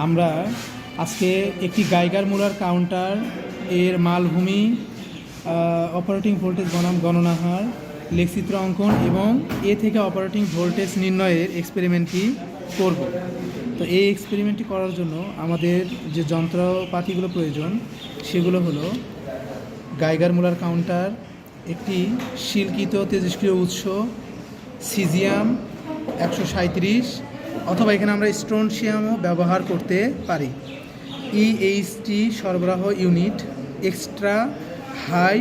আমরা আজকে একটি গাইগার মুলার কাউন্টার এর মালভূমি, অপারেটিং ভোল্টেজ বনাম গণনা হার, লেখচিত্র অঙ্কন এবং এ থেকে অপারেটিং ভোল্টেজ নির্ণয়ের এক্সপেরিমেন্টটি করব। তো এই এক্সপেরিমেন্টটি করার জন্য আমাদের যে যন্ত্রপাতিগুলো প্রয়োজন সেগুলো হলো গাইগার মুলার কাউন্টার, একটি শিলকিত তেজস্ক্রিয় উৎস, সিজিয়াম 137, অথবা এখানে আমরা স্ট্রনশিয়ামও ব্যবহার করতে পারি, ইএইচটি সরবরাহ unit, extra high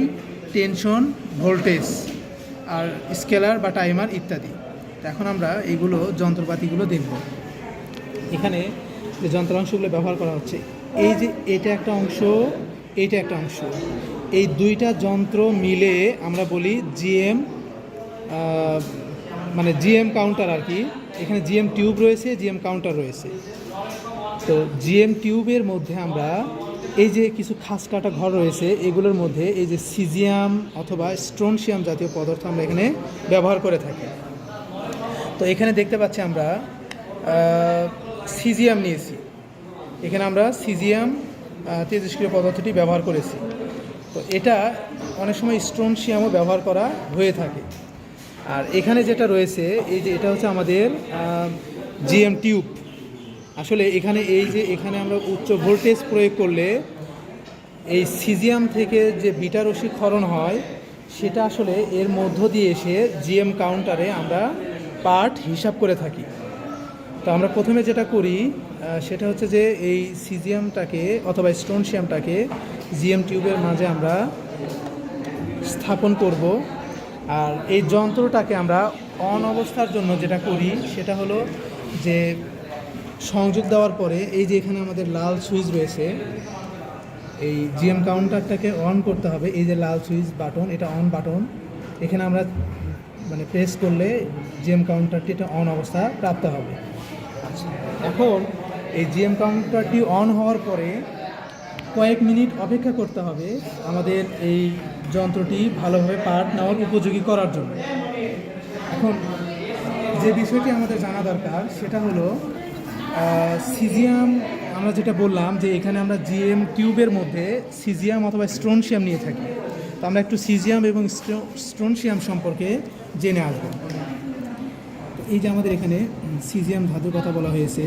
tension voltage, আর স্কেলার বা টাইমার ইত্যাদি। তো এখন আমরা এইগুলো যন্ত্রপাতিগুলো দেখব। এখানে যে যন্ত্রাংশগুলো ব্যবহার করা হচ্ছে, এই যে এটা একটা অংশ, এইটা একটা অংশ, এই দুইটা যন্ত্র মিলে আমরা বলি জিএম, মানে জিএম কাউন্টার আর কি। এখানে জিএম টিউব রয়েছে, জিএম কাউন্টার রয়েছে। তো জিএম টিউবের মধ্যে আমরা এই যে কিছু খাস কাটা ঘর রয়েছে, এগুলোর মধ্যে এই যে সিজিয়াম অথবা স্ট্রনশিয়াম জাতীয় পদার্থ আমরা এখানে ব্যবহার করে থাকি। তো এখানে দেখতে পাচ্ছি আমরা সিজিয়াম নিয়েছি, এখানে আমরা সিজিয়াম তেজস্ক্রিয় পদার্থটি ব্যবহার করেছি। তো এটা অনেক সময় স্ট্রনশিয়ামও ব্যবহার করা হয়ে থাকে। আর এখানে যেটা রয়েছে, এই যে এটা হচ্ছে আমাদের জিএম টিউব। আসলে এখানে এই যে এখানে আমরা উচ্চ ভোল্টেজ প্রয়োগ করলে এই সিজিয়াম থেকে যে বিটা রশ্মি ক্ষরণ হয়, সেটা আসলে এর মধ্য দিয়ে এসে জিএম কাউন্টারে আমরা পার্ট হিসাব করে থাকি। তো আমরা প্রথমে যেটা করি সেটা হচ্ছে যে এই সিজিয়ামটাকে অথবা স্ট্রনশিয়ামটাকে জিএম টিউবের মাঝে আমরা স্থাপন করব। আর এই যন্ত্রটাকে আমরা অন অবস্থার জন্য যেটা করি সেটা হলো যে সংযোগ দেওয়ার পরে এই যে এখানে আমাদের লাল সুইচ রয়েছে, এই জিএম কাউন্টারটাকে অন করতে হবে। এই যে লাল সুইচ বাটন, এটা অন বাটন, এখানে আমরা মানে প্রেস করলে জিএম কাউন্টারটি এটা অন অবস্থা প্রাপ্ত হবে। আচ্ছা, এখন এই জিএম কাউন্টারটি অন হওয়ার পরে কয়েক মিনিট অপেক্ষা করতে হবে আমাদের এই যন্ত্রটি ভালোভাবে পার্ট নেওয়ার উপযোগী করার জন্য। এখন যে বিষয়টি আমাদের জানা দরকার সেটা হলো সিজিয়াম, আমরা যেটা বললাম যে এখানে আমরা জিএম টিউবের মধ্যে সিজিয়াম অথবা স্ট্রনশিয়াম নিয়ে থাকি। তো আমরা একটু সিজিয়াম এবং স্ট্রনশিয়াম সম্পর্কে জেনে আসব। এই যে আমাদের এখানে সিজিয়াম ধাতুর কথা বলা হয়েছে,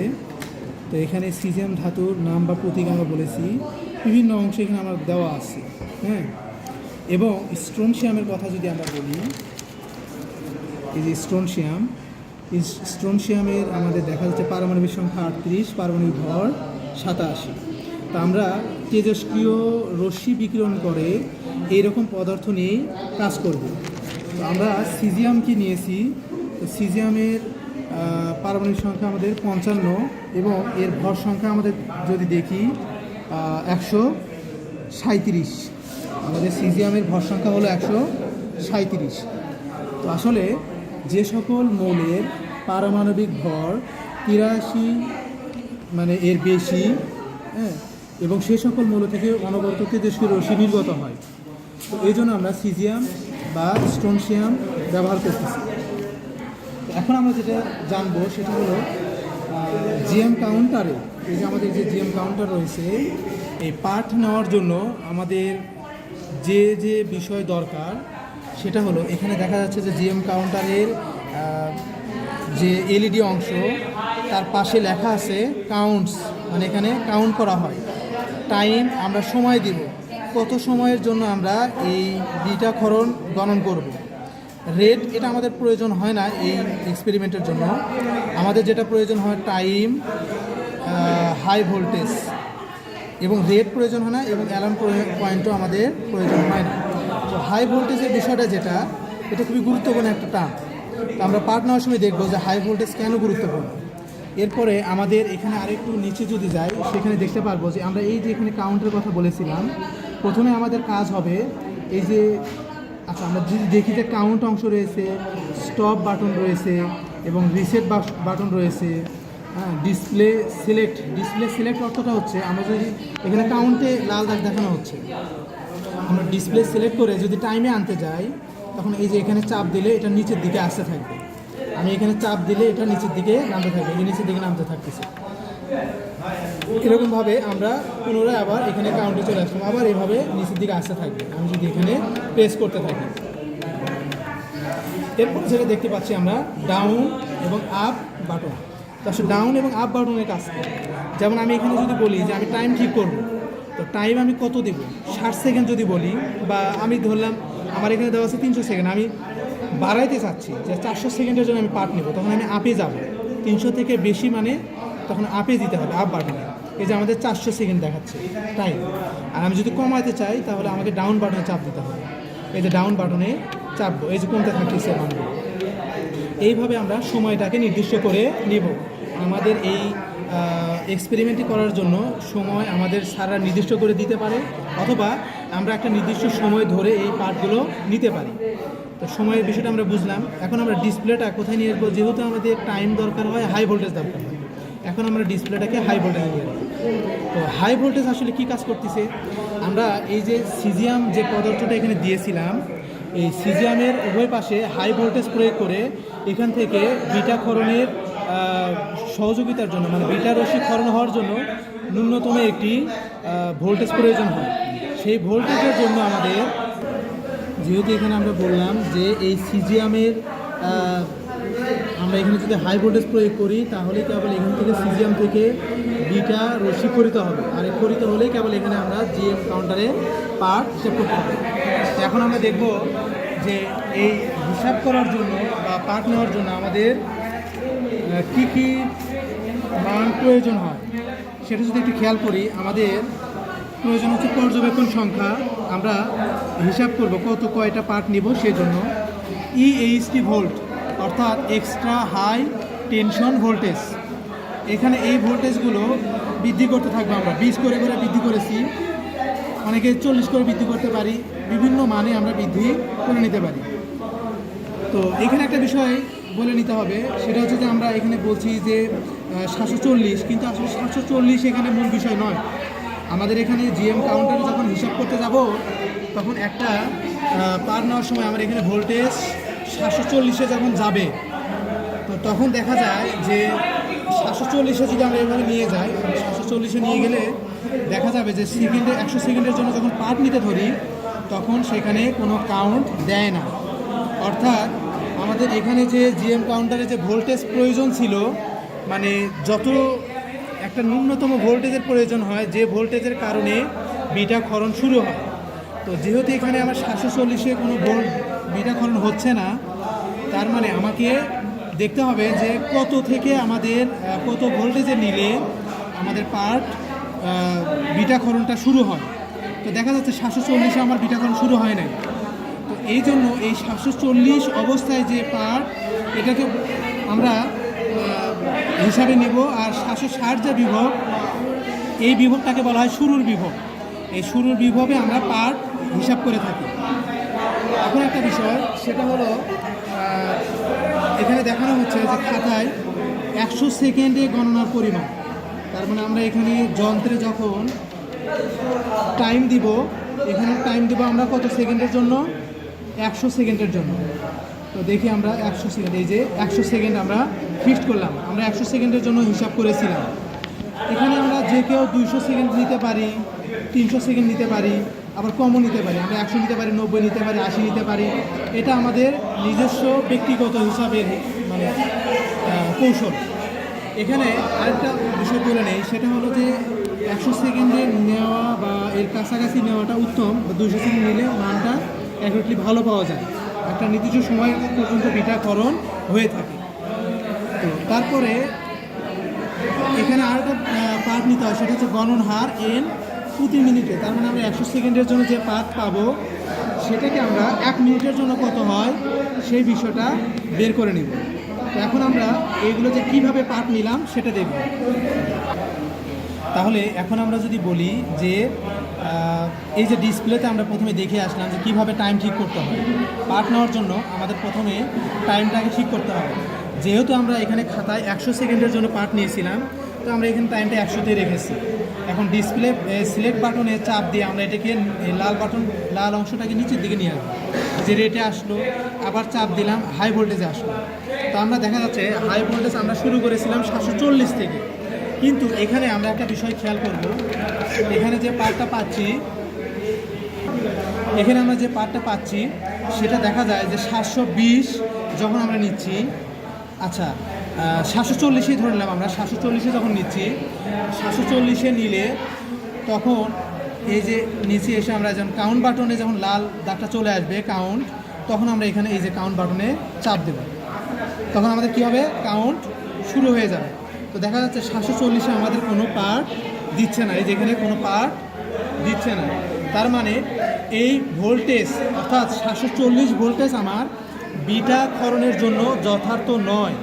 তো এখানে সিজিয়াম ধাতুর নাম বা প্রতীক আমরা বলেছি, বিভিন্ন অংশ এখানে আমার দেওয়া আছে, হ্যাঁ। এবং স্ট্রনশিয়ামের কথা যদি আমরা বলি, এই যে স্ট্রনশিয়ামের আমাদের দেখা যাচ্ছে পারমাণবিক সংখ্যা 38, পারমাণবিক ভর 87। তো আমরা তেজস্ক্রিয় রশ্মি বিকিরণ করে এইরকম পদার্থ নিয়েই কাজ করব। তো আমরা সিজিয়াম কি নিয়েছি, তো সিজিয়ামের পারমাণবিক সংখ্যা আমাদের 55 এবং এর ভর সংখ্যা আমাদের যদি দেখি 137। আমাদের সিজিয়ামের ভর সংখ্যা হলো 137। তো আসলে যে সকল মৌলের পারমাণবিক ভর 83 মানে এর বেশি, হ্যাঁ, এবং সে সকল মৌল থেকে অনবরত তেজস্ক্রিয় রশ্মি নির্গত হয়। তো এই জন্য আমরা সিজিয়াম বা স্ট্রনশিয়াম ব্যবহার করতেছি। এখন আমরা যেটা জানবো সেটা হলো জিএম কাউন্টারে, এই যে আমাদের যে জিএম কাউন্টার রয়েছে, এই পার্ট নেওয়ার জন্য আমাদের যে যে বিষয় দরকার সেটা হলো এখানে দেখা যাচ্ছে যে জিএম কাউন্টারের যে এলইডি অংশ, তার পাশে লেখা আছে কাউন্টস, মানে এখানে কাউন্ট করা হয়। টাইম, আমরা সময় দিব, কত সময়ের জন্য আমরা এই বিটা ক্ষরণ গণন করব। রেট, এটা আমাদের প্রয়োজন হয় না এই এক্সপেরিমেন্টের জন্য। আমাদের যেটা প্রয়োজন হয় টাইম, হাই ভোল্টেজ এবং রেট প্রয়োজন হয় না, এবং অ্যালার্ম পয়েন্টও আমাদের প্রয়োজন হয় না। তো হাই ভোল্টেজের বিষয়টা যেটা, এটা খুবই গুরুত্বপূর্ণ একটা টার্ম। তো আমরা পার্ট নেওয়ার সময় দেখবো যে হাই ভোল্টেজ কেন গুরুত্বপূর্ণ। এরপরে আমাদের এখানে আরেকটু নিচে যদি যাই, সেখানে দেখতে পারবো যে আমরা এই যে এখানে কাউন্টের কথা বলেছিলাম, প্রথমে আমাদের কাজ হবে এই যে, আচ্ছা আমরা যদি দেখি যে কাউন্ট অংশ রয়েছে, স্টপ বাটন রয়েছে এবং রিসেট বাটন রয়েছে, হ্যাঁ, ডিসপ্লে সিলেক্ট অর্থটা হচ্ছে আমরা যদি এখানে কাউন্টে লাল দাগ দেখানো হচ্ছে, আমরা ডিসপ্লে সিলেক্ট করে যদি টাইমে আনতে যাই, তখন এই যে এখানে চাপ দিলে এটা নিচের দিকে আসতে থাকবে। আমি এখানে চাপ দিলে এটা নিচের দিকে নামতে থাকবে, এই নিচের দিকে নামতে থাকতেছে। এরকমভাবে আমরা পুনরায় আবার এখানে কাউন্টে চলে আসলাম, আবার এভাবে নিচের দিকে আসতে থাকবে। আমি যদি এখানে প্রেস করতে থাকি, এরপর যেটা দেখতে পাচ্ছি আমরা ডাউন এবং আপ বাটন। তারপর ডাউন এবং আপ বাটনের কাজ কি? যেমন আমি এখানে যদি বলি যে আমি টাইম ঠিক করব, তো টাইম আমি কত দেব, 60 সেকেন্ড যদি বলি, বা আমি ধরলাম আমার এখানে দেওয়া আছে 300 সেকেন্ড, আমি বাড়াইতে চাচ্ছি যে 400 সেকেন্ডের জন্য আমি পার্ট নেব, তখন আমি আপে যাব। 300 থেকে বেশি মানে তখন আপে দিতে হবে, আপ বাটনে। এই যে আমাদের 400 সেকেন্ড দেখাচ্ছে টাইম। আর আমি যদি কমাতে চাই তাহলে আমাকে ডাউন বাটনে চাপ দিতে হবে। এই যে ডাউন বাটনে চাপবো, এই যে কমতে থাকতেছে মানব। এইভাবে আমরা সময়টাকে নির্দিষ্ট করে নিব। আমাদের এই এক্সপেরিমেন্টটি করার জন্য সময় আমাদের স্যাররা নির্দিষ্ট করে দিতে পারে, অথবা আমরা একটা নির্দিষ্ট সময় ধরে এই পার্টগুলো নিতে পারি। তো সময়ের বিষয়টা আমরা বুঝলাম। এখন আমরা ডিসপ্লেটা কোথায় নিয়ে আসবো? যেহেতু আমাদের টাইম দরকার হয়, হাই ভোল্টেজ দরকার হয়, এখন আমরা ডিসপ্লেটাকে হাই ভোল্টেজে নিয়ে আসবো। তো হাই ভোল্টেজ আসলে কী কাজ করতেছে? আমরা এই যে সিজিয়াম যে পদার্থটা এখানে দিয়েছিলাম, এই সিজিয়ামের উভয় পাশে হাই ভোল্টেজ প্রয়োগ করে এখান থেকে বিটা ক্ষরণের সহযোগিতার জন্য, মানে বিটা রশ্মি ক্ষরণ হওয়ার জন্য ন্যূনতম একটি ভোল্টেজ প্রয়োজন হয়। সেই ভোল্টেজের জন্য আমাদের, যেহেতু এখানে আমরা বললাম যে এই সিজিয়ামের আমরা এখানে যদি হাই ভোল্টেজ প্রয়োগ করি তাহলে কেবল এখান থেকে সিজিয়াম থেকে বিটা রশ্মি খরিত হবে, আর এই খরিত হলেই কেবল এখানে আমরা জিএম কাউন্টারে পার্ট হিসাব করতে হবে। এখন আমরা দেখব যে এই হিসাব করার জন্য বা পার্ট নেওয়ার জন্য আমাদের কী কী মান প্রয়োজন হয় সেটা যদি একটু খেয়াল করি। আমাদের প্রয়োজন হচ্ছে পর্যবেক্ষণ সংখ্যা। আমরা হিসাব করব কয়টা পার্ট নিব, সেজন্য ইএইচটি ভোল্ট, অর্থাৎ এক্সট্রা হাই টেনশন ভোল্টেজ। এখানে এই ভোল্টেজগুলো বৃদ্ধি করতে থাকবো। আমরা 20 করে বৃদ্ধি করেছি, অনেকে 40 করে বৃদ্ধি করতে পারি, বিভিন্ন মানে আমরা বৃদ্ধি করে নিতে পারি। তো এখানে একটা বিষয় বলে নিতে হবে, সেটা হচ্ছে যে আমরা এখানে বলছি যে 740, কিন্তু আসলে 740 এখানে মূল বিষয় নয়। আমাদের এখানে জিএম কাউন্টারে যখন হিসাব করতে যাব তখন একটা পার নেওয়ার সময় আমরা এখানে ভোল্টেজ 740-এ যখন যাবে, তো তখন দেখা যায় যে 740-এ যদি আমরা এভাবে নিয়ে যাই, 740-এ নিয়ে গেলে দেখা যাবে যে সেকেন্ডে 100 সেকেন্ডের জন্য যখন পার্ট নিতে ধরি তখন সেখানে কোনো কাউন্ট দেয় না। অর্থাৎ আমাদের এখানে যে জিএম কাউন্টারে যে ভোল্টেজ প্রয়োজন ছিল, মানে যত একটা ন্যূনতম ভোল্টেজের প্রয়োজন হয়, যে ভোল্টেজের কারণে বিটা ক্ষরণ শুরু হয়। তো যেহেতু এখানে আমার 740-এ কোনো বিটা ক্ষরণ হচ্ছে না, তার মানে আমাকে দেখতে হবে যে কত থেকে আমাদের কত ভোল্টেজে নিলে আমাদের পার্ট বিটা ক্ষরণটা শুরু হয়। তো দেখা যাচ্ছে 740-এ আমার বিটা ক্ষরণ শুরু হয় নাই। তো এই জন্য এই 740 অবস্থায় যে পার্ট, এটাকে আমরা হিসাবে নেব। আর 760 যে বিভব, এই বিভবটাকে বলা হয় শুরুর বিভব। এই শুরুর বিভবে আমরা পার্ট হিসাব করে থাকি। এখন একটা বিষয়, সেটা হলো এখানে দেখানো হচ্ছে যে খাতায় 100 সেকেন্ডে গণনার পরিমাণ। তার মানে আমরা এখানে যন্ত্রে যখন টাইম দিব, এখানে টাইম দিব আমরা কত সেকেন্ডের জন্য? 100 সেকেন্ডের জন্য। তো দেখি আমরা 100 সেকেন্ড, এই যে 100 সেকেন্ড আমরা ফিক্সড করলাম। আমরা 100 সেকেন্ডের জন্য হিসাব করেছিলাম। এখানে আমরা যে কেউ 200 সেকেন্ড নিতে পারি, 300 সেকেন্ড নিতে পারি, আবার কমও নিতে পারি। আমরা 100 নিতে পারি, 90 নিতে পারি, 80 নিতে পারি। এটা আমাদের নিজস্ব ব্যক্তিগত হিসাবের মানে কৌশল। এখানে আরেকটা বিষয় বলে নেই, সেটা হলো যে 100 সেকেন্ডে নেওয়া বা এর কাছাকাছি নেওয়াটা উত্তম। 200 সেকেন্ড নিলে মানটা অ্যাকুরেটলি ভালো পাওয়া যায়, একটা নির্দিষ্ট সময় পর্যন্ত বিটা ক্ষরণ হয়ে থাকে। তো তারপরে এখানে আরেকটা পার্ট নিতে হয়, সেটা হচ্ছে গণন হার এন প্রতি মিনিটে। তার মানে আমরা 100 সেকেন্ডের জন্য যে পার্ট পাবো সেটাকে আমরা 1 মিনিটের জন্য কত হয় সেই বিষয়টা বের করে নেব। তো এখন আমরা এইগুলো যে কীভাবে পার্ট নিলাম সেটা দেখব। তাহলে এখন আমরা যদি বলি যে এই যে ডিসপ্লেতে আমরা প্রথমে দেখে আসলাম যে কীভাবে টাইম ঠিক করতে হয়। পার্ট নেওয়ার জন্য আমাদের প্রথমে টাইমটাকে ঠিক করতে হবে। যেহেতু আমরা এখানে খাতায় 100 সেকেন্ডের জন্য পার্ট নিয়েছিলাম, তো আমরা এখানে টাইমটা 100-তে রেখেছি। এখন ডিসপ্লে সিলেক্ট বাটনে চাপ দিয়ে আমরা এটাকে লাল অংশটাকে নিচের দিকে নিয়ে আসবো। যে রেটে আসলো, আবার চাপ দিলাম, হাই ভোল্টেজে আসলো। তো আমরা দেখা যাচ্ছে হাই ভোল্টেজ আমরা শুরু করেছিলাম 740 থেকে। কিন্তু এখানে আমরা একটা বিষয় খেয়াল করব, এখানে যে পার্টটা পাচ্ছি, এখানে আমরা যে পার্টটা পাচ্ছি সেটা দেখা যায় যে 720 যখন আমরা নিচ্ছি, আচ্ছা 740-এই ধরে নিলাম আমরা, 740-এ যখন নিচ্ছি, 740-এ নিলে তখন এই যে নিচে এসে আমরা যখন কাউন্ট বাটনে যখন লাল দাগটা চলে আসবে কাউন্ট, তখন আমরা এখানে এই যে কাউন্ট বাটনে চাপ দেব, তখন আমাদের কী হবে, কাউন্ট শুরু হয়ে যাবে। তো দেখা যাচ্ছে 740-এ আমাদের কোনো পার্ট দিচ্ছে না, এই যেখানে কোনো পার্ট দিচ্ছে না, তার মানে এই ভোল্টেজ অর্থাৎ 740 ভোল্টেজ আমার বিটা ক্ষরণের জন্য যথার্থ নয়।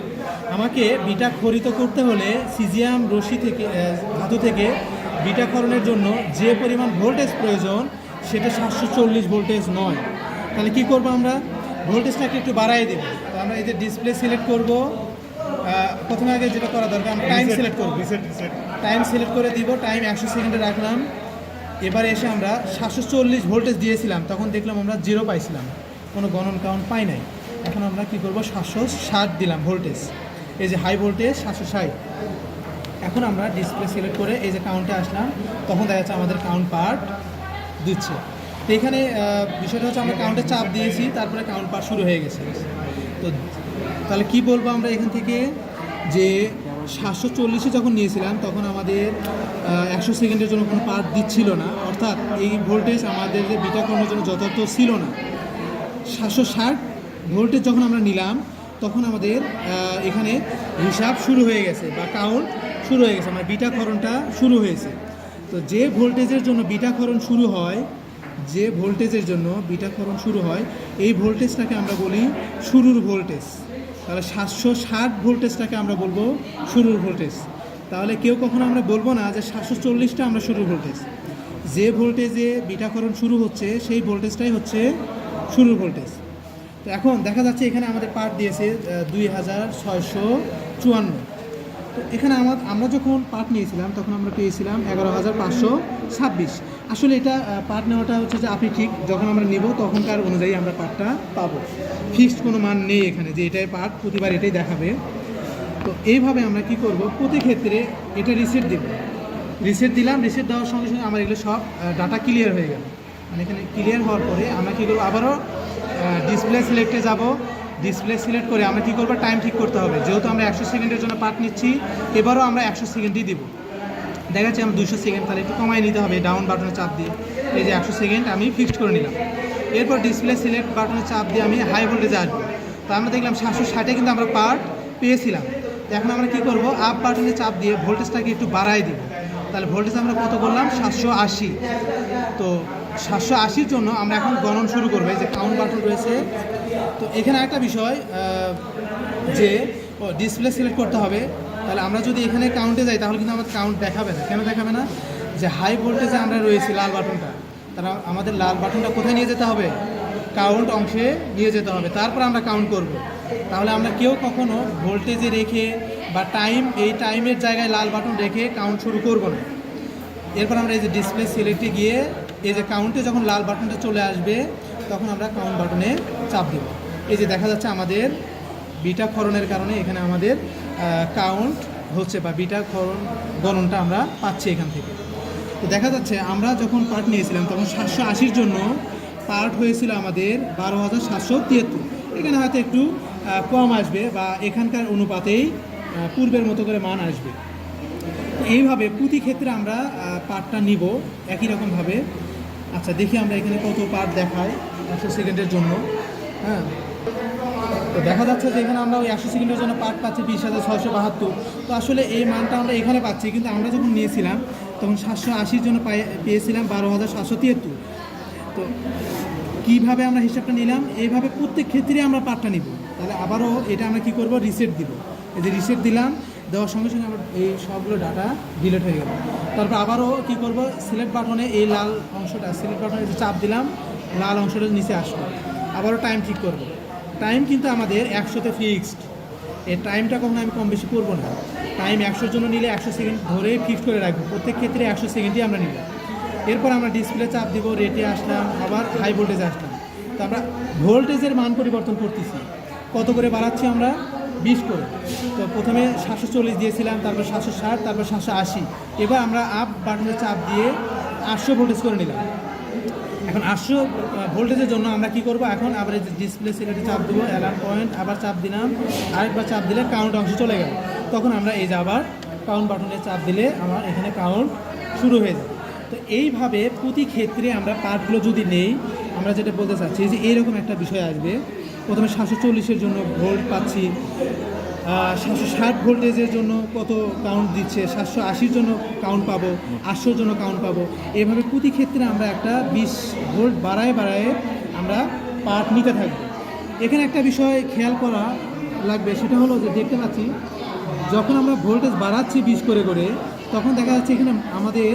আমাকে বিটা ক্ষরিত করতে হলে সিজিয়াম রশি থেকে ধাতু থেকে বিটা ক্ষরণের জন্য যে পরিমাণ ভোল্টেজ প্রয়োজন সেটা 740 ভোল্টেজ নয়। তাহলে কি করব, আমরা ভোল্টেজটাকে একটু বাড়াই দেব। তো আমরা এই যে ডিসপ্লে সিলেক্ট করব, প্রথমে আগে যেটা করা দরকার আমরা টাইম সিলেক্ট করব, টাইম সিলেক্ট করে দিব, টাইম 100 সেকেন্ডে রাখলাম। এবারে এসে আমরা 740 ভোল্টেজ দিয়েছিলাম, তখন দেখলাম আমরা 0 পাইছিলাম, কোনো গণন কাউন্ট পাই নাই। এখন আমরা কি করব, 760 দিলাম ভোল্টেজ, এই যে হাই ভোল্টেজ 760। এখন আমরা ডিসপ্লে সিলেক্ট করে এই যে কাউন্টে আসলাম, তখন দেখা যাচ্ছে আমাদের কাউন্ট পার্ট দিচ্ছে। তো এখানে বিষয়টা হচ্ছে আমরা কাউন্টে চাপ দিয়েছি, তারপরে কাউন্ট পার্ট শুরু হয়ে গেছে। তো তাহলে কি বলবো আমরা এখান থেকে, যে 740-এ যখন নিয়েছিলাম তখন আমাদের 100 সেকেন্ডের জন্য কোনো পার্ট দিচ্ছিল না, অর্থাৎ এই ভোল্টেজ আমাদের যে বিটা করানোর জন্য যথার্থ ছিল না। 760 ভোল্টেজ যখন আমরা নিলাম তখন আমাদের এখানে হিসাব শুরু হয়ে গেছে বা কাউন্ট শুরু হয়ে গেছে, মানে বিটা ক্ষরণটা শুরু হয়েছে। তো যে ভোল্টেজের জন্য বিটা ক্ষরণ শুরু হয়, যে ভোল্টেজের জন্য বিটা ক্ষরণ শুরু হয়, এই ভোল্টেজটাকে আমরা বলি শুরুর ভোল্টেজ। তাহলে 760 ভোল্টেজটাকে আমরা বলবো শুরুর ভোল্টেজ। তাহলে কেউ কখনো আমরা বলবো না যে 740টা আমরা শুরুর ভোল্টেজ। যে ভোল্টেজে বিটাকরণ শুরু হচ্ছে সেই ভোল্টেজটাই হচ্ছে শুরুর ভোল্টেজ। তো এখন দেখা যাচ্ছে এখানে আমাদের পার্ট দিয়েছে 2654। তো এখানে আমরা যখন পার্ট নিয়েছিলাম তখন আমরা পেয়েছিলাম 11526। আসলে এটা পার্ট নেওয়াটা হচ্ছে যে আপেক্ষিক, যখন আমরা নেব তখনকার অনুযায়ী আমরা পার্টটা পাবো, ফিক্সড কোনো মান নেই এখানে যে এটাই পার্ট, প্রতিবার এটাই দেখাবে। তো এইভাবে আমরা কি করব, প্রতি ক্ষেত্রে এটা রিসেট দেব, রিসেট দিলাম, রিসেট দেওয়ার সঙ্গে সঙ্গে আমার এগুলো সব ডাটা ক্লিয়ার হয়ে গেল। মানে এখানে ক্লিয়ার হওয়ার পরে আমরা কী করবো, আবারও ডিসপ্লে সিলেক্টে যাব, ডিসপ্লে সিলেক্ট করে আমরা কী করবো, টাইম ঠিক করতে হবে। যেহেতু আমরা 100 সেকেন্ডের জন্য পার্ট নিচ্ছি, এবারও আমরা 100 সেকেন্ডই দিব। দেখা যাচ্ছে আমরা 200 সেকেন্ড, তাহলে একটু কমাই নিতে হবে ডাউন বাটনে চাপ দিয়ে। এই যে 100 সেকেন্ড আমি ফিক্সড করে নিলাম। এরপর ডিসপ্লে সিলেক্ট বাটনে চাপ দিয়ে আমি হাই ভোল্টেজে আসবো। তো আমরা দেখলাম 760-এ কিন্তু আমরা পার্ট পেয়েছিলাম। তো এখন আমরা কী করবো, আপ বাটনে চাপ দিয়ে ভোল্টেজটাকে একটু বাড়াই দিব। তাহলে ভোল্টেজ আমরা কত করলাম, 780। তো 780-র জন্য আমরা এখন গণন শুরু করবো, এই যে কাউন্ট বাটন রয়েছে। তো এখানে একটা বিষয় যে ডিসপ্লে সিলেক্ট করতে হবে। তাহলে আমরা যদি এখানে কাউন্টে যাই তাহলে কিন্তু আমাদের কাউন্ট দেখাবে না। কেন দেখাবে না, যে হাই ভোল্টেজে আমরা রয়েছি লাল বাটনটা, তারা আমাদের লাল বাটনটা কোথায় নিয়ে যেতে হবে, কাউন্ট অংশে নিয়ে যেতে হবে, তারপর আমরা কাউন্ট করব। তাহলে আমরা কেউ কখনো ভোল্টেজে রেখে বা এই টাইমের জায়গায় লাল বাটন রেখে কাউন্ট শুরু করব না। এরপর আমরা এই যে ডিসপ্লে সিলেক্টে গিয়ে এই যে কাউন্টে যখন লাল বাটনটা চলে আসবে তখন আমরা কাউন্ট বাটনে চাপ দেব। এই যে দেখা যাচ্ছে আমাদের বিটা ক্ষরণের কারণে এখানে আমাদের কাউন্ট হচ্ছে বা বিটা ক্ষরণ গণনটা আমরা পাচ্ছি এখান থেকে। তো দেখা যাচ্ছে আমরা যখন পার্ট নিয়েছিলাম তখন 780-র জন্য পার্ট হয়েছিল আমাদের 12773। এখানে হয়তো একটু কম আসবে বা এখানকার অনুপাতেই পূর্বের মতো করে মান আসবে। এইভাবে প্রতি ক্ষেত্রে আমরা পার্টটা নিব একই রকমভাবে। আচ্ছা দেখি আমরা এখানে কত পার্ট দেখায় 100 সেকেন্ডের জন্য। হ্যাঁ, তো দেখা যাচ্ছে যে এখানে আমরা ওই 100 সেকেন্ডের জন্য পার্ট পাচ্ছি 20,672। তো আসলে এই মানটা আমরা এখানে পাচ্ছি, কিন্তু আমরা যখন নিয়েছিলাম তখন 780-র জন্য পেয়েছিলাম 12,773। তো কীভাবে আমরা হিসাবটা নিলাম, এইভাবে প্রত্যেক ক্ষেত্রে আমরা পার্টটা নিব। তাহলে আবারও এটা আমরা কী করব, রিসেট দিব। এই যে রিসেট দিলাম, দেওয়ার সঙ্গে সঙ্গে আমার এই সবগুলো ডাটা ডিলিট হয়ে গেল। তারপর আবারও কী করব, সিলেক্ট বাটনে এই লাল অংশটা, সিলেক্ট বাটনে যে চাপ দিলাম, লাল অংশটা নিচে আসলো। আবারও টাইম ঠিক করব। টাইম কিন্তু আমাদের 100-তে ফিক্সড, এই টাইমটা কখনো আমি কম বেশি করব না। টাইম 100-র জন্য নিলে 100 সেকেন্ড ধরে ফিক্সড করে রাখবো, প্রত্যেক ক্ষেত্রে 100 সেকেন্ডই আমরা নিব। এরপর আমরা ডিসপ্লে চাপ দিব, রেটে আসলাম, আবার হাই ভোল্টেজে আসলাম। তো আমরা ভোল্টেজের মান পরিবর্তন করতেছি, কত করে বাড়াচ্ছি আমরা, 20 করে। তো প্রথমে 740 দিয়েছিলাম, তারপর 760, তারপর 780। এবার আমরা আপ বাটনে চাপ দিয়ে 800 ভোল্টেজ করে নিলাম। এখন 800 ভোল্টেজের জন্য আমরা কি করব, এখন আবার এই ডিসপ্লে সিলেক্টে চাপ দেবো, অ্যালার্ম পয়েন্ট, আবার চাপ দিলাম, আরেকবার চাপ দিলে কাউন্ট অংশ চলে গেল। তখন আমরা এই যে আবার কাউন্ট বাটনে চাপ দিলে আমার এখানে কাউন্ট শুরু হয়ে যায়। তো এইভাবে প্রতি ক্ষেত্রে আমরা পার্টগুলো যদি নেই, আমরা যেটা বলতে চাচ্ছি যে এইরকম একটা বিষয় আসবে। প্রথমে 740-এর জন্য ভোল্ট পাচ্ছি, 760 ভোল্টেজের জন্য কত কাউন্ট দিচ্ছে, 780-র জন্য কাউন্ট পাবো, 800-র জন্য কাউন্ট পাবো। এভাবে প্রতি ক্ষেত্রে আমরা একটা 20 ভোল্ট বাড়ায় আমরা পার্ট নিতে থাকবো। এখানে একটা বিষয় খেয়াল করা লাগবে, সেটা হলো যে দেখতে পাচ্ছি যখন আমরা ভোল্টেজ বাড়াচ্ছি 20 করে করে, তখন দেখা যাচ্ছে এখানে আমাদের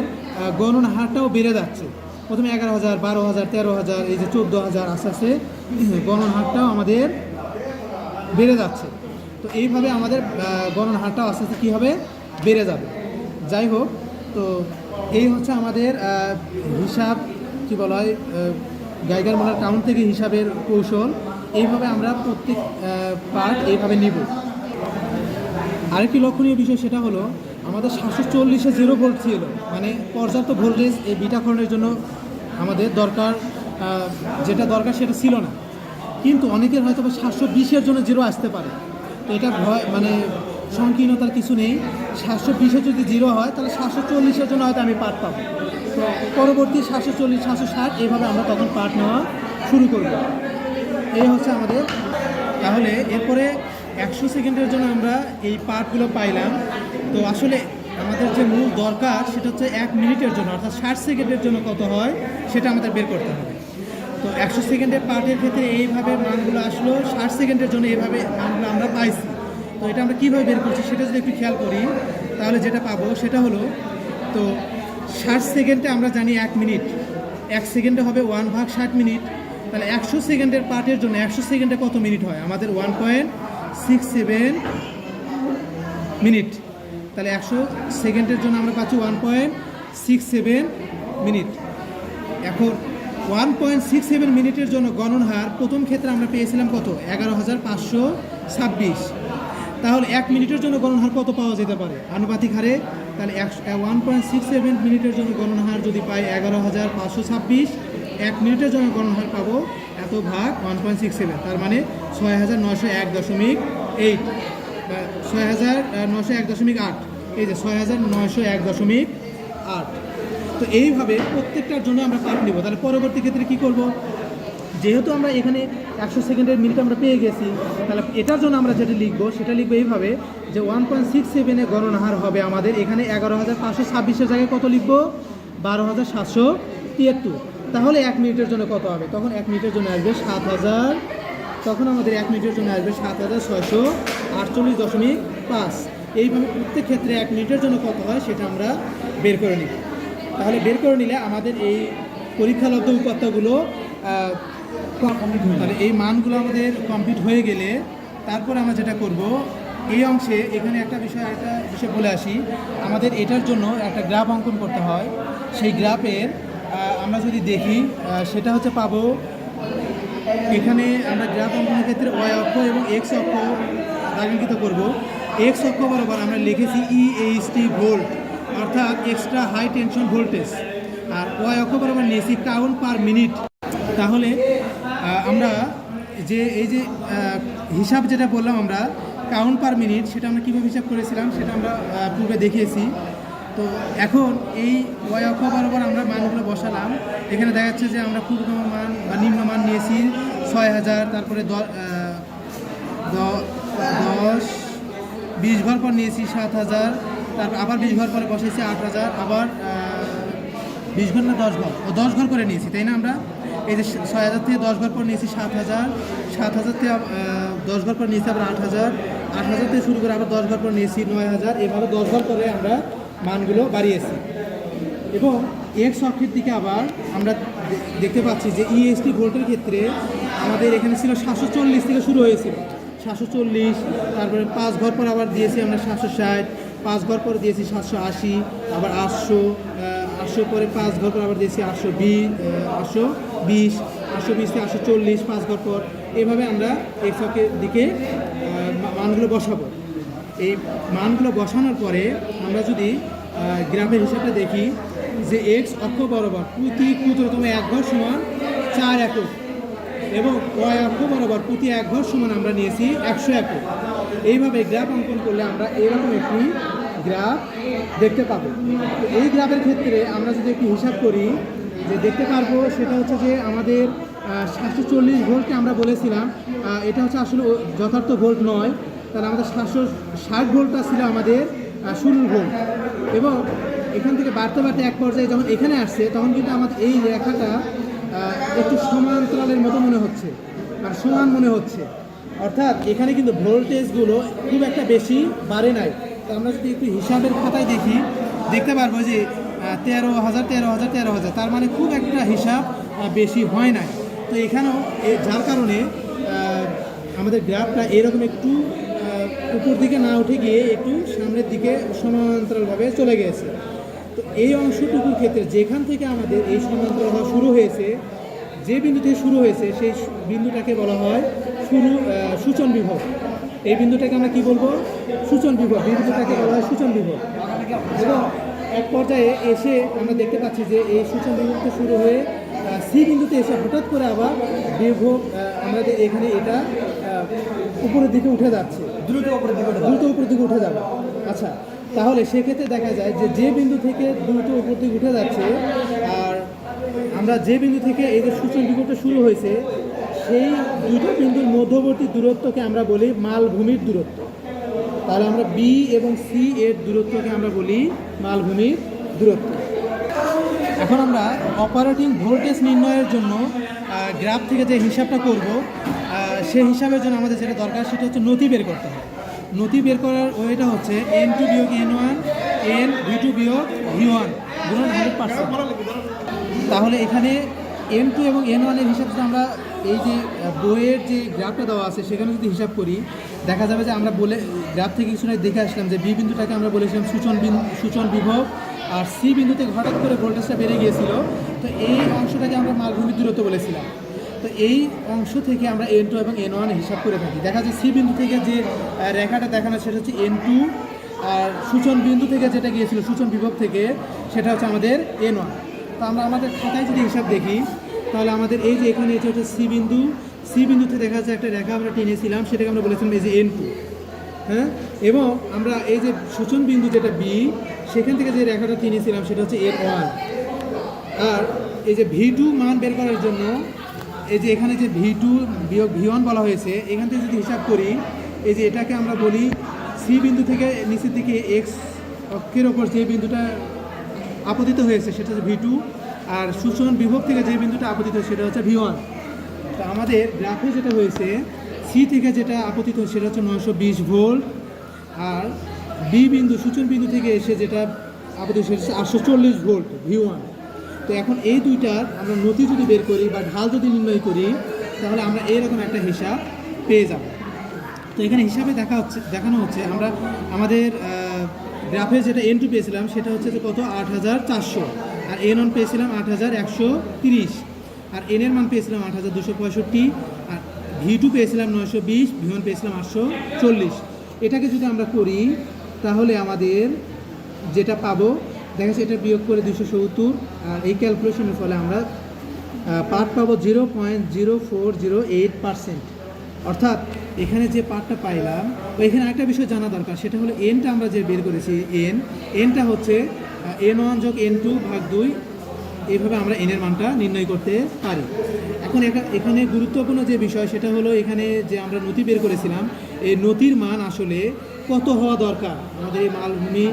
গণনা হারটাও বেড়ে যাচ্ছে। প্রথমে 11,000, 12,000, 13,000, এই যে 14,000, আস্তে আস্তে গণনা হারটাও আমাদের বেড়ে যাচ্ছে। তো এইভাবে আমাদের গণনা হারটাও আস্তে আস্তে কী হবে, বেড়ে যাবে। যাই হোক, তো এই হচ্ছে আমাদের হিসাব, কী বলা হয়, গাইগার মোলার কাউন্ট থেকে হিসাবের কৌশল। এইভাবে আমরা প্রত্যেক পার্ট এইভাবে নিব। আরেকটি লক্ষণীয় বিষয় সেটা হলো আমাদের 740-এ 0 ভোল্ট ছিল, মানে পর্যাপ্ত ভোল্টেজ এই বিটাকরণের জন্য আমাদের দরকার, যেটা দরকার সেটা ছিল না। কিন্তু অনেকের হয়তো 720-এর জন্য 0 আসতে পারে। তো এটা ভয়, মানে সংকীর্ণতার কিছু নেই। 720-এ যদি 0 হয় তাহলে 740-এর জন্য হয়তো আমি পার্ট পাবো। তো পরবর্তী 740, 760 এইভাবে আমরা তখন পার্ট নেওয়া শুরু করব। এই হচ্ছে আমাদের। তাহলে এরপরে 100 সেকেন্ডের জন্য আমরা এই পার্টগুলো পাইলাম। তো আসলে আমাদের যে মূল দরকার সেটা হচ্ছে 1 মিনিটের জন্য, অর্থাৎ 60 সেকেন্ডের জন্য কত হয় সেটা আমাদের বের করতে হবে। তো 100 সেকেন্ডের পার্টের ক্ষেত্রে এইভাবে মানগুলো আসলো, 60 সেকেন্ডের জন্য এইভাবে মানগুলো আমরা পাইছি। তো এটা আমরা কীভাবে বের করছি সেটা যদি একটু খেয়াল করি, তাহলে যেটা পাবো সেটা হলো, তো 60 সেকেন্ডে আমরা জানি 1 মিনিট, 1 সেকেন্ডে হবে 1/60 মিনিট। তাহলে 100 সেকেন্ডের পার্টের জন্য 100 সেকেন্ডে কত মিনিট হয় আমাদের? 1.67 মিনিট। তাহলে 100 সেকেন্ডের জন্য আমরা পাচ্ছি 1.67 মিনিট। এখন 1.67 মিনিটের জন্য গণন হার প্রথম ক্ষেত্রে আমরা পেয়েছিলাম কত? 11,526। তাহলে 1 মিনিটের জন্য গণন হার কত পাওয়া যেতে পারে আনুপাতিক হারে? তাহলে 1.67 মিনিটের জন্য গণন হার যদি পাই 11,526, 1 মিনিটের জন্য গণন হার পাবো এত ভাগ 1.67, তার মানে 6,901.8 বা 6,901.8। এই যে 6,901.8। তো এইভাবে প্রত্যেকটার জন্য আমরা পার্ট নেব। তাহলে পরবর্তী ক্ষেত্রে কি করব? যেহেতু আমরা এখানে 100 সেকেন্ডের মিনিট আমরা পেয়ে গেছি, তাহলে এটার জন্য আমরা যেটা লিখবো সেটা লিখবো এইভাবে যে 1.67-এ গণনা হার হবে আমাদের এখানে 11,526-এর জায়গায় কত লিখবো? 12,773। তাহলে 1 মিনিটের জন্য কত হবে? তখন 1 মিনিটের জন্য আসবে 7,000। তখন আমাদের 1 মিনিটের জন্য আসবে 7,648.5। এইভাবে প্রত্যেক ক্ষেত্রে 1 মিনিটের জন্য কত হয় সেটা আমরা বের করে নিব। তাহলে বের করে নিলে আমাদের এই পরীক্ষালব্ধ উপাত্তগুলো তাহলে এই মানগুলো আমাদের কমপ্লিট হয়ে গেলে তারপর আমরা যেটা করব, এই অংশে এখানে একটা বিষয় বলে আসি। আমাদের এটার জন্য একটা গ্রাফ অঙ্কন করতে হয়। সেই গ্রাফের আমরা যদি দেখি সেটা হচ্ছে পাবো, এখানে আমরা গ্রাফ অঙ্কনের ক্ষেত্রে ওয়াই অক্ষ এবং এক্স অক্ষ দাগিত করব। এক্স অক্ষ বরাবর আমরা লিখেছি EHT ভোল্ট, অর্থাৎ এক্সট্রা হাই টেনশন ভোল্টেজ, আর ওয়াই অক্ষ বরাবর নিয়েছি কাউন্ট পার মিনিট। তাহলে আমরা যে এই যে হিসাব যেটা বললাম আমরা কাউন্ট পার মিনিট, সেটা আমরা কীভাবে হিসাব করেছিলাম সেটা আমরা পূর্বে দেখিয়েছি। তো এখন এই ওয়াই অক্ষ বরাবর আমরা মানগুলো বসালাম। এখানে দেখা যাচ্ছে যে আমরা ক্ষুদ্রতম মান বা নিম্নমান নিয়েছি 6,000, তারপরে 20 ঘর পর নিয়েছি 7,000, তারপর আবার 20 ঘর পরে বসেছি 8,000, আবার 20 ঘর না 10 ঘর, 10 ঘর করে নিয়েছি, তাই না? আমরা এই যে 6,000 থেকে 10 ঘর পর নিয়েছি 7,000, 7,000 থেকে 10 ঘর পর নিয়েছি আবার 8,000, 8,000 থেকে শুরু করে আবার 10 ঘর পর নিয়েছি 9,000। এভাবে 10 ঘর করে আমরা মানগুলো বাড়িয়েছি। এবং এক্স অক্ষের দিকে আবার আমরা দেখতে পাচ্ছি যে EHT ভোল্টের ক্ষেত্রে আমাদের এখানে ছিল 740 থেকে শুরু হয়েছিল, 740, তারপরে 5 ঘর পর আবার দিয়েছি আমরা 760, 5 ঘর পরে দিয়েছি 780, আবার 800, 800 পরে 5 ঘর পর আবার দিয়েছি 820, 820 থেকে 840, 5 ঘর পর। এভাবে আমরা এক্স অক্ষের দিকে মানগুলো বসাবো। এই মানগুলো বসানোর পরে আমরা যদি গ্রাফের হিসাবটা দেখি যে এক্স অক্ষ বরাবর প্রতি ক্ষুদ্রতম এক ঘর সমান 4 একক এবং ওয়াই অক্ষ বরাবর প্রতি এক ঘর সমান আমরা নিয়েছি 100 একক। এইভাবে গ্রাফ অঙ্কন করলে আমরা এরকম একটি গ্রাফ দেখতে পাবো। তো এই গ্রাফের ক্ষেত্রে আমরা যদি একটু হিসাব করি যে দেখতে পারবো সেটা হচ্ছে যে আমাদের 740 ভোল্টকে আমরা বলেছিলাম, এটা হচ্ছে আসলে যথার্থ ভোল্ট নয়, তাহলে আমাদের 760 ভোল্টটা ছিল আমাদের শুরুর ভোল্ট, এবং এখান থেকে বাড়তে বাড়তে এক পর্যায়ে যখন এখানে আসছে তখন কিন্তু আমাদের এই রেখাটা একটু সমান্তরালের মতো মনে হচ্ছে, আর সমান মনে হচ্ছে, অর্থাৎ এখানে কিন্তু ভোল্টেজগুলো খুব একটা বেশি বাড়ে নাই। তো আমরা যদি একটু হিসাবের খাতায় দেখি দেখতে পারবো যে 13,000 13,000 13,000, তার মানে খুব একটা হিসাব বেশি হয় নাই। তো এখানেও যার কারণে আমাদের গ্রাফটা এরকম একটু উপর দিকে না উঠে গিয়ে একটু সামনের দিকে সমান্তরালভাবে চলে গিয়েছে। তো এই অংশটুকুর ক্ষেত্রে যেখান থেকে আমাদের এই সমান্তরাল হওয়া শুরু হয়েছে, যে বিন্দু থেকে শুরু হয়েছে সেই বিন্দুটাকে বলা হয় সূচন বিভব। এই বিন্দুটাকে আমরা কি বলবো? সূচন বিভব। বিন্দুটাকে বলা হয় সূচন বিভব। এবং এক পর্যায়ে এসে আমরা দেখতে পাচ্ছি যে এই সূচন বিভবটা শুরু হয়ে সি বিন্দুতে এসে হঠাৎ করে আবার বিভব আমাদের এখানে এটা উপরের দিকে উঠে যাচ্ছে, দ্রুত উপরের দিকে উঠে যাবে। আচ্ছা, তাহলে সেক্ষেত্রে দেখা যায় যে যে বিন্দু থেকে দ্রুত উপর দিকে উঠে যাচ্ছে, আর আমরা যে বিন্দু থেকে এই যে সূচন বিভবটা শুরু হয়েছে সেই দুটো বিন্দুর মধ্যবর্তী দূরত্বকে আমরা বলি মালভূমির দূরত্ব। তাহলে আমরা বি এবং সি এর দূরত্বকে আমরা বলি মালভূমির দূরত্ব। এখন আমরা অপারেটিং ভোল্টেজ নির্ণয়ের জন্য গ্রাফ থেকে যে হিসাবটা করব, সেই হিসাবের জন্য আমাদের যেটা দরকার সেটা হচ্ছে নতি বের করতে হবে। নতি বের করার ওয়েটা হচ্ছে N2 বিয়োগ N1 N V2 বিয়োগ V1 গুণন 100%। তাহলে এখানে N2 এবং N1 এর হিসাব যদি আমরা এই যে বইয়ের যে গ্রাফটা দেওয়া আছে সেখানে যদি হিসাব করি, দেখা যাবে যে আমরা বলে গ্রাফ থেকে কিছু দেখে আসলাম যে বি বিন্দুটাকে আমরা বলেছিলাম সূচন বিভব, আর সি বিন্দুতে হঠাৎ করে ভোল্টেজটা বেড়ে গিয়েছিল। তো এই অংশটাকে আমরা মালভূমির দূরত্ব বলেছিলাম। তো এই অংশ থেকে আমরা N2 এবং N1 হিসাব করে থাকি। দেখা যায় সি বিন্দু থেকে যে রেখাটা দেখানো সেটা হচ্ছে N2, আর সূচন বিন্দু থেকে যেটা গিয়েছিল সূচন বিভব থেকে সেটা হচ্ছে আমাদের N1। তো আমরা আমাদের খাতায় যদি হিসাব দেখি তাহলে আমাদের এই যে এখানে হচ্ছে সি বিন্দুতে দেখা যাচ্ছে একটা রেখা আমরা টেনেছিলাম, সেটাকে আমরা বলেছিলাম এই যে N2, হ্যাঁ। এবং আমরা এই যে সূচন বিন্দু যেটা বি, সেখান থেকে যে রেখাটা টেনেছিলাম সেটা হচ্ছে N1। আর এই যে V2 মান বের করার জন্য এই যে এখানে যে V2 বিয়োগ V1 বলা হয়েছে, এখান থেকে যদি হিসাব করি এই যে এটাকে আমরা বলি সি বিন্দু থেকে নিচের দিকে এক্স অক্ষের ওপর যে বিন্দুটা আপতিত হয়েছে সেটা হচ্ছে V2, আর সূচন বিভব থেকে যে বিন্দুটা আপতিত হয়েছে সেটা হচ্ছে V1। তো আমাদের গ্রাফে যেটা হয়েছে সি থেকে যেটা আপতিত হয়েছে সেটা হচ্ছে 920 ভোল্ট, আর বি বিন্দু সূচন বিন্দু থেকে এসে যেটা আপতিত সেটা হচ্ছে 840 ভোল্ট V1। তো এখন এই দুইটার আমরা নতি যদি বের করি বা ঢাল যদি নির্ণয় করি তাহলে আমরা এইরকম একটা হিসাব পেয়ে যাব। তো এখানে হিসাবে দেখানো হচ্ছে আমরা আমাদের গ্রাফে যেটা N2 পেয়েছিলাম সেটা হচ্ছে যে কত 8400, আর N1 পেয়েছিলাম 8130, আর N এর মান পেয়েছিলাম 8265, আর V2 পেয়েছিলাম 920, V1 পেয়েছিলাম 840। এটাকে যদি আমরা করি তাহলে আমাদের যেটা পাবো দেখা যাচ্ছে এটা বিয়োগ করে 270, আর এই ক্যালকুলেশনের ফলে আমরা পার্ট পাবো 0.0408%। অর্থাৎ এখানে যে পার্টটা পাইলাম, তো এখানে একটা বিষয় জানা দরকার, সেটা হলো এনটা আমরা যে বের করেছি এনটা হচ্ছে N1 যোগ N2 ভাগ 2, এইভাবে আমরা এনের মানটা নির্ণয় করতে পারি। এখন এখানে গুরুত্বপূর্ণ যে বিষয় সেটা হলো এখানে যে আমরা নতি বের করেছিলাম এই নতির মান আসলে কত হওয়া দরকার আমাদের এই মালভূমি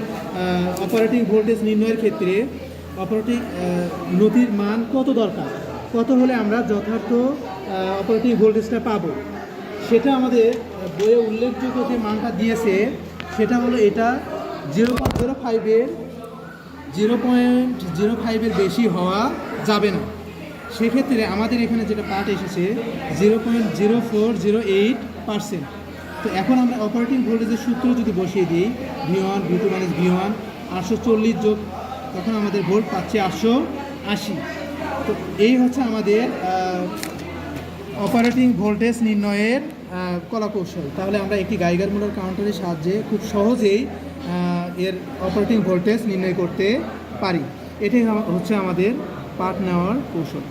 অপারেটিং ভোল্টেজ নির্ণয়ের ক্ষেত্রে। অপারেটিং নতির মান কত দরকার, কত হলে আমরা যথার্থ অপারেটিং ভোল্টেজটা পাবো, সেটা আমাদের বইয়ে উল্লেখযোগ্য যে মানটা দিয়েছে সেটা হলো এটা 0.05-এর বেশি হওয়া যাবে না। সেক্ষেত্রে আমাদের এখানে যেটা পার্ট এসেছে 0.0408%। তো এখন আমরা অপারেটিং ভোল্টেজের সূত্র যদি বসিয়ে দিই V1 V2 মাইনাস V1 840 যোগ, তখন আমাদের ভোল্ট পাচ্ছে 880। তো এই হচ্ছে আমাদের অপারেটিং ভোল্টেজ নির্ণয়ের কলা কৌশল, তাহলে আমরা একটি গাইগার মুলার কাউন্টারের সাহায্যে খুব সহজেই এর অপারেটিং ভোল্টেজ নির্ণয় করতে পারি। এটাই হচ্ছে আমাদের পাঠ নেওয়ার কৌশল।